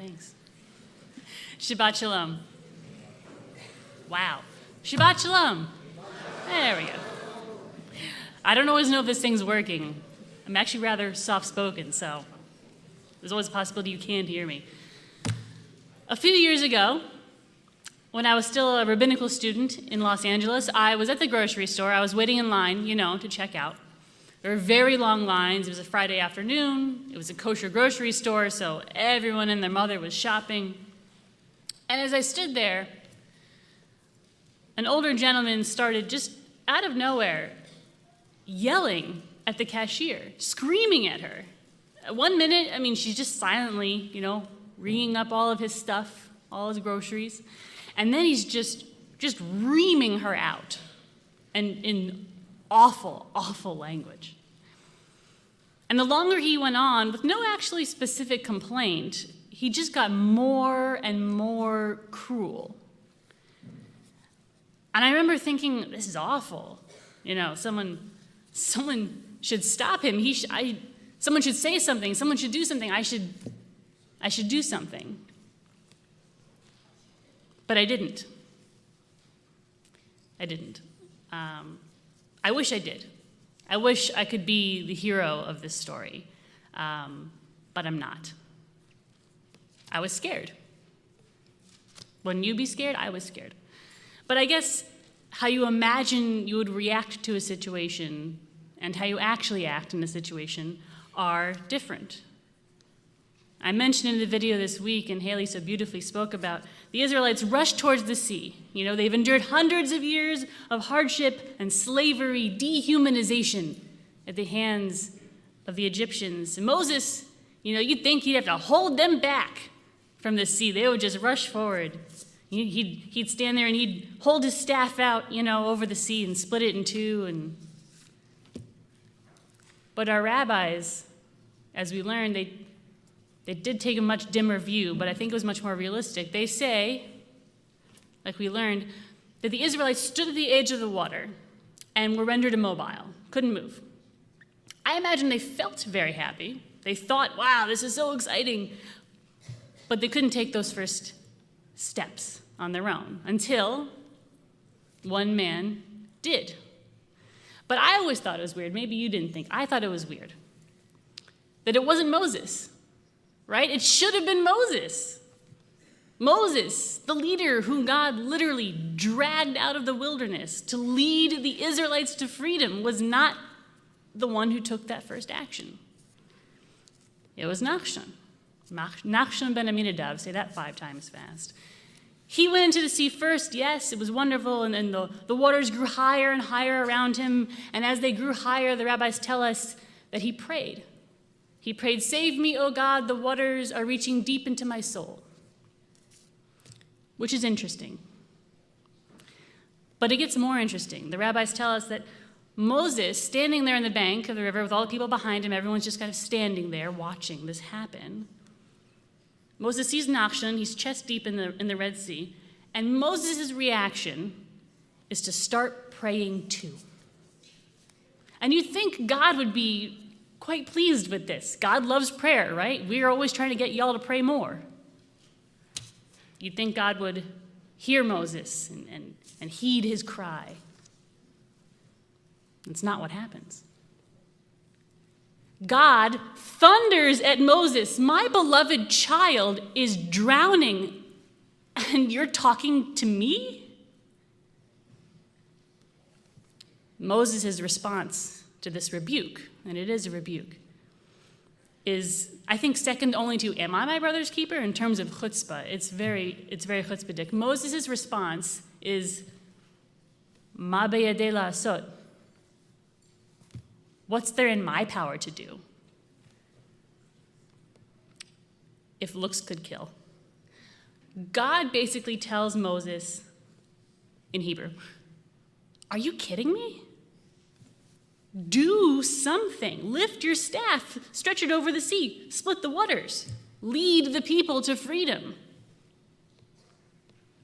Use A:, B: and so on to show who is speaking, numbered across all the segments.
A: Thanks. Shabbat Shalom. Wow. Shabbat Shalom. There we go. I don't always know if this thing's working. I'm actually rather soft-spoken, so there's always a possibility you can't hear me. A few years ago, when I was still a rabbinical student in Los Angeles, I was at the grocery store. I was waiting in line, to check out. There were very long lines. It was a Friday afternoon. It was a kosher grocery store, so everyone and their mother was shopping. And as I stood there, an older gentleman started just out of nowhere yelling at the cashier, screaming at her. 1 minute, she's just silently, ringing up all of his stuff, all his groceries. And then he's just reaming her out, and in awful, awful language. And the longer he went on, with no actually specific complaint, he just got more and more cruel. And I remember thinking, this is awful. Someone should stop him. Someone should say something. Someone should do something. I should do something. But I didn't. I wish I did. I wish I could be the hero of this story, but I'm not. I was scared. Wouldn't you be scared? I was scared. But I guess how you imagine you would react to a situation and how you actually act in a situation are different. I mentioned in the video this week, and Haley so beautifully spoke about, the Israelites rushed towards the sea. They've endured hundreds of years of hardship and slavery, dehumanization at the hands of the Egyptians. And Moses, you'd think he'd have to hold them back from the sea. They would just rush forward. He'd stand there and he'd hold his staff out, over the sea and split it in two. But our rabbis, as we learned, they did take a much dimmer view, but I think it was much more realistic. They say, like we learned, that the Israelites stood at the edge of the water and were rendered immobile, couldn't move. I imagine they felt very happy. They thought, wow, this is so exciting. But they couldn't take those first steps on their own until one man did. But I always thought it was weird. Maybe you didn't think. I thought it was weird that it wasn't Moses. Right? It should have been Moses. Moses, the leader whom God literally dragged out of the wilderness to lead the Israelites to freedom, was not the one who took that first action. It was Nachshon. Nachshon ben Aminadav, say that 5 times fast. He went into the sea first, yes, it was wonderful, and then the waters grew higher and higher around him, and as they grew higher, the rabbis tell us that he prayed. He prayed, "Save me, O God, the waters are reaching deep into my soul." Which is interesting. But it gets more interesting. The rabbis tell us that Moses, standing there on the bank of the river with all the people behind him, everyone's just kind of standing there watching this happen. Moses sees Nachshon, he's chest deep in the Red Sea, and Moses' reaction is to start praying too. And you'd think God would be quite pleased with this. God loves prayer, right? We are always trying to get y'all to pray more. You'd think God would hear Moses and heed his cry. That's not what happens. God thunders at Moses, "My beloved child is drowning, and you're talking to me?" Moses' response to this rebuke, and it is a rebuke, is, I think, second only to, "Am I my brother's keeper?" in terms of chutzpah. It's very chutzpahdik. Moses' response is, "Ma beyadei la'asot." What's there in my power to do? If looks could kill. God basically tells Moses in Hebrew, "Are you kidding me? Do something. Lift your staff, stretch it over the sea, split the waters, lead the people to freedom."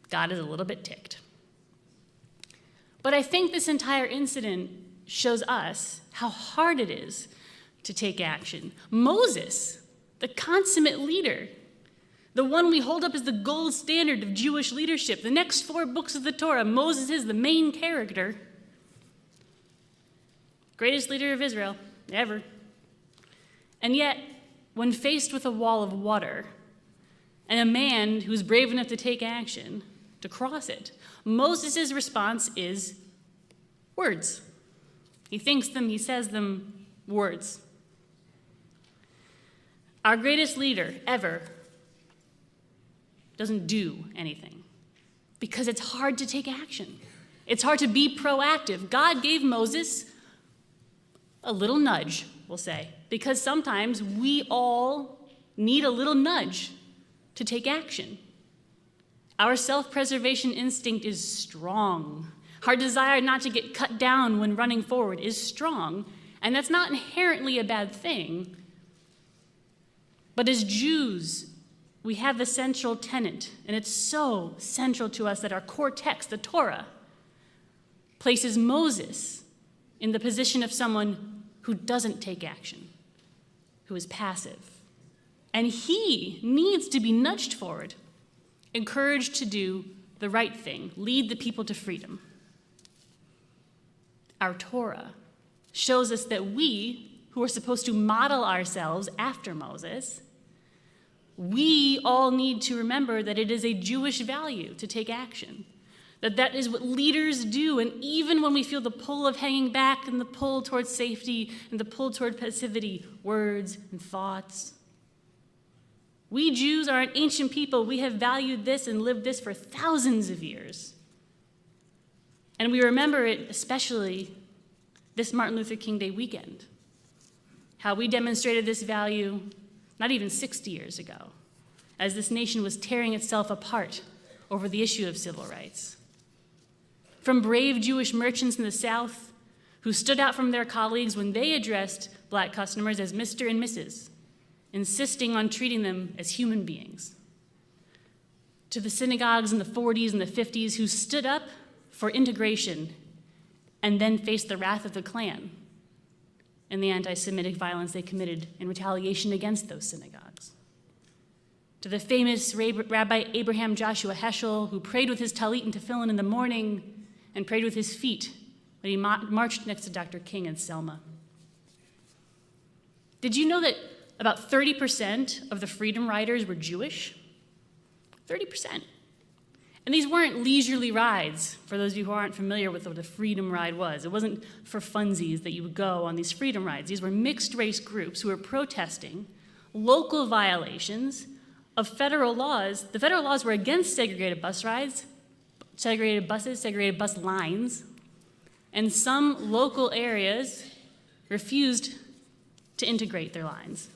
A: God is a little bit ticked. But I think this entire incident shows us how hard it is to take action. Moses, the consummate leader, The one we hold up as the gold standard of Jewish leadership. The next 4 books of the Torah, Moses is the main character. Greatest leader of Israel ever. And yet, when faced with a wall of water and a man who's brave enough to take action to cross it, Moses' response is words. He thinks them, he says them, words. Our greatest leader ever doesn't do anything because it's hard to take action. It's hard to be proactive. God gave Moses a little nudge, we'll say, because sometimes we all need a little nudge to take action. Our self-preservation instinct is strong. Our desire not to get cut down when running forward is strong, and that's not inherently a bad thing. But as Jews, we have the central tenet, and it's so central to us that our core text, the Torah, places Moses in the position of someone who doesn't take action, who is passive. And he needs to be nudged forward, encouraged to do the right thing, lead the people to freedom. Our Torah shows us that we, who are supposed to model ourselves after Moses, we all need to remember that it is a Jewish value to take action, that is what leaders do. And even when we feel the pull of hanging back and the pull towards safety and the pull toward passivity, words and thoughts, we Jews are an ancient people. We have valued this and lived this for thousands of years. And we remember it especially this Martin Luther King Day weekend, how we demonstrated this value not even 60 years ago, as this nation was tearing itself apart over the issue of civil rights. From brave Jewish merchants in the South who stood out from their colleagues when they addressed black customers as Mr. and Mrs., insisting on treating them as human beings, to the synagogues in the 40s and the 50s who stood up for integration and then faced the wrath of the Klan and the anti-Semitic violence they committed in retaliation against those synagogues. To the famous Rabbi Abraham Joshua Heschel, who prayed with his talit and tefillin in the morning and prayed with his feet when he marched next to Dr. King in Selma. Did you know that about 30% of the Freedom Riders were Jewish? 30%. And these weren't leisurely rides, for those of you who aren't familiar with what a Freedom Ride was. It wasn't for funsies that you would go on these Freedom Rides. These were mixed-race groups who were protesting local violations of federal laws. The federal laws were against segregated bus rides, segregated buses, segregated bus lines, and some local areas refused to integrate their lines.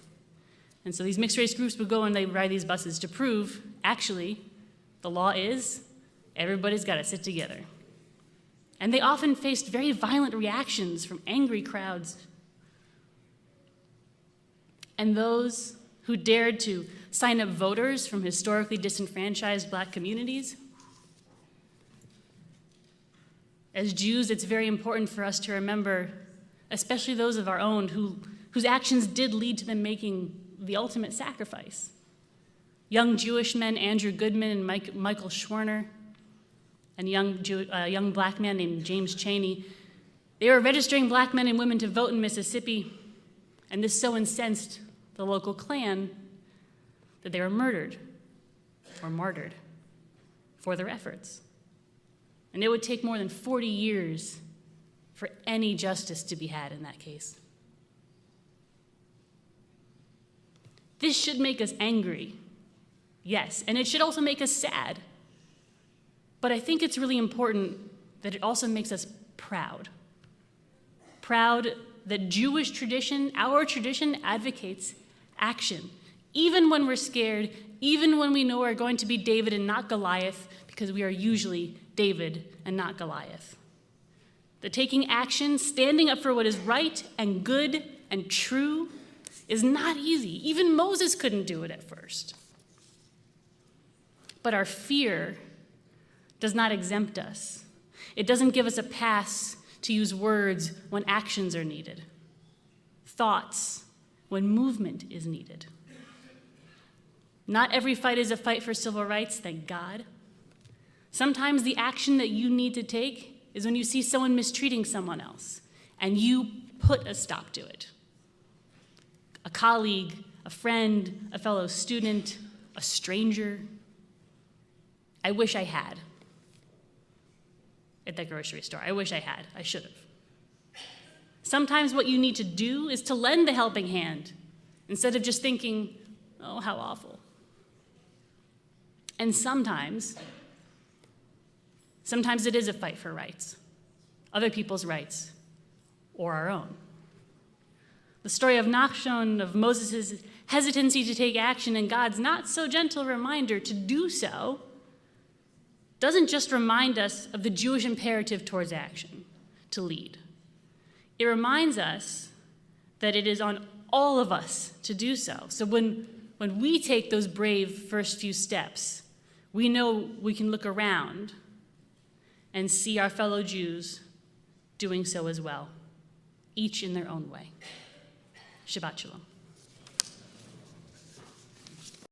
A: And so these mixed-race groups would go and they would ride these buses to prove, actually, the law is everybody's got to sit together. And they often faced very violent reactions from angry crowds. And those who dared to sign up voters from historically disenfranchised black communities. As Jews, it's very important for us to remember, especially those of our own whose actions did lead to them making the ultimate sacrifice. Young Jewish men, Andrew Goodman and Michael Schwerner, and a young black man named James Chaney, they were registering black men and women to vote in Mississippi, and this so incensed the local Klan that they were murdered or martyred for their efforts. And it would take more than 40 years for any justice to be had in that case. This should make us angry, yes, and it should also make us sad. But I think it's really important that it also makes us proud. Proud that Jewish tradition, our tradition, advocates action. Even when we're scared, even when we know we're going to be David and not Goliath, because we are usually David and not Goliath. That taking action, standing up for what is right and good and true, is not easy. Even Moses couldn't do it at first. But our fear does not exempt us. It doesn't give us a pass to use words when actions are needed, thoughts when movement is needed. Not every fight is a fight for civil rights, thank God. Sometimes the action that you need to take is when you see someone mistreating someone else, and you put a stop to it. A colleague, a friend, a fellow student, a stranger. I wish I had. At that grocery store. I wish I had. I should have. Sometimes what you need to do is to lend the helping hand instead of just thinking, oh, how awful. And sometimes it is a fight for rights, other people's rights, or our own. The story of Nachshon, of Moses' hesitancy to take action, and God's not so gentle reminder to do so, doesn't just remind us of the Jewish imperative towards action, to lead. It reminds us that it is on all of us to do so. So when we take those brave first few steps, we know we can look around and see our fellow Jews doing so as well, each in their own way. Shabbat Shalom.